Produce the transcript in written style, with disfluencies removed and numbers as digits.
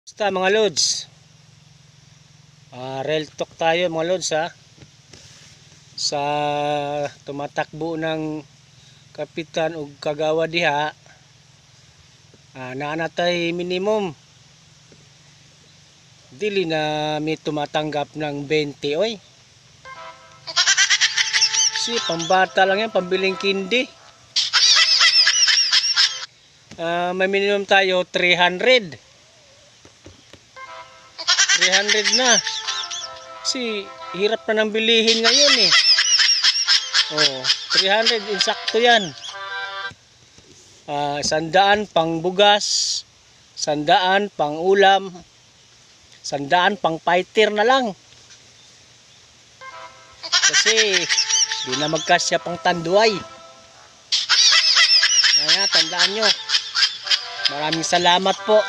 Basta mga lods, real talk tayo mga lods ha. Sa tumatakbo ng kapitan o kagawa diha, naanatay minimum dili na may tumatanggap ng 20 oy. Si pambata lang yan, pambiling kindi. May minimum tayo 300 na. Kasi hirap na ng bilihin ngayon eh. 300 insakto yan. 100 pang bugas, 100 pang ulam, 100 pang fighter na lang. Kasi di na magkasya pang tanduay. Tandaan nyo. Maraming salamat po.